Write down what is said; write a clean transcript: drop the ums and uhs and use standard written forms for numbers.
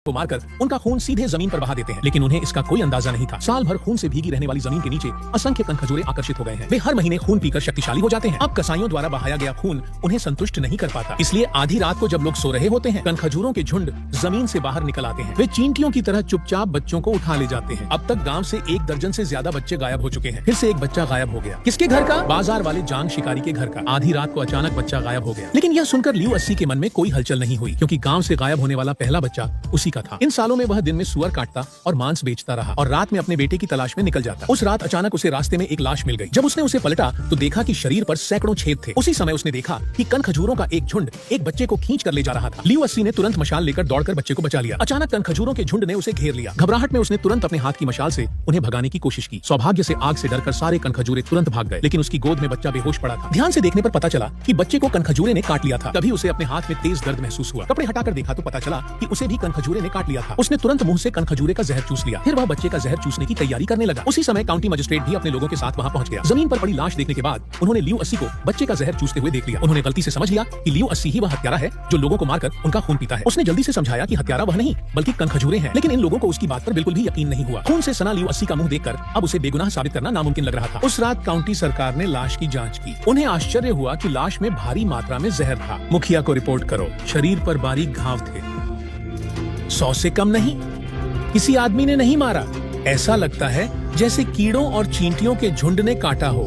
को मारकर उनका खून सीधे जमीन पर बहा देते हैं, लेकिन उन्हें इसका कोई अंदाजा नहीं था। साल भर खून से भीगी रहने वाली जमीन के नीचे असंख्य कनखजूरे आकर्षित हो गए हैं। वे हर महीने खून पीकर शक्तिशाली हो जाते हैं। अब कसाईयों द्वारा बहाया गया खून उन्हें संतुष्ट नहीं कर पाता, इसलिए आधी रात को जब लोग सो रहे होते हैं, कनखजूरों के झुंड जमीन से बाहर निकल आते हैं। वे चींटियों की तरह चुपचाप बच्चों को उठा ले जाते हैं। अब तक गाँव से 1 दर्जन से ज्यादा बच्चे गायब हो चुके हैं। फिर से एक बच्चा गायब हो गया। किसके घर का? बाजार वाले जांग शिकारी के घर का। आधी रात को अचानक बच्चा गायब हो गया, लेकिन यह सुनकर लियू अस्सी के मन में कोई हलचल नहीं हुई, क्योंकि गाँव से गायब होने वाला पहला बच्चा उसी का था। इन सालों में वह दिन में सुअर काटता और मांस बेचता रहा और रात में अपने बेटे की तलाश में निकल जाता। उस रात अचानक उसे रास्ते में एक लाश मिल गई। जब उसने उसे पलटा तो देखा कि शरीर पर सैकड़ों छेद थे। उसी समय उसने देखा कि कनखजूरों का एक झुंड एक बच्चे को खींच कर ले जा रहा था। लियू अस्सी ने तुरंत मशाल लेकर दौड़कर बच्चे को बचा लिया। अचानक कनखजूरों के झुंड ने उसे घेर लिया। घबराहट में उसने तुरंत अपने हाथ की मशाल से उन्हें भगाने की कोशिश की। सौभाग्य से आग से डरकर सारे कनखजूरे तुरंत भाग गए, लेकिन उसकी गोद में बच्चा बेहोश पड़ा था। ध्यान से देखने पर पता चला कि बच्चे को कनखजूरे ने काट लिया था। तभी उसे अपने हाथ में तेज दर्द महसूस हुआ। कपड़े हटाकर देखा तो पता चला कि उसे भी कनखजूरे ने काट लिया था। उसने तुरंत मुंह से कनखजूरे का जहर चूस लिया। फिर वह बच्चे का जहर चूसने की तैयारी करने लगा। उसी समय काउंटी मजिस्ट्रेट भी अपने लोगों के साथ वहां पहुंच गया। जमीन पर पड़ी लाश देखने के बाद उन्होंने लियू अस्सी को बच्चे का जहर चूसते हुए देख लिया। उन्होंने गलती से समझ लिया कि लियू अस्सी ही वह हत्यारा है जो लोगों को मारकर उनका खून पीता है। उसने जल्दी से समझाया कि हत्यारा वह नहीं बल्कि कनखजूरे हैं, लेकिन इन लोगों को उसकी बात पर बिल्कुल भी यकीन नहीं हुआ। खून से सना लियू अस्सी का मुंह देखकर अब उसे बेगुनाह साबित करना नामुमकिन लग रहा था। उस रात काउंटी सरकार ने लाश की जांच की। उन्हें आश्चर्य हुआ कि लाश में भारी मात्रा में जहर था। मुखिया को रिपोर्ट करो। शरीर पर बारीक घाव थे, 100 से कम नहीं। किसी आदमी ने नहीं मारा। ऐसा लगता है जैसे कीड़ों और चींटियों के झुंड ने काटा हो।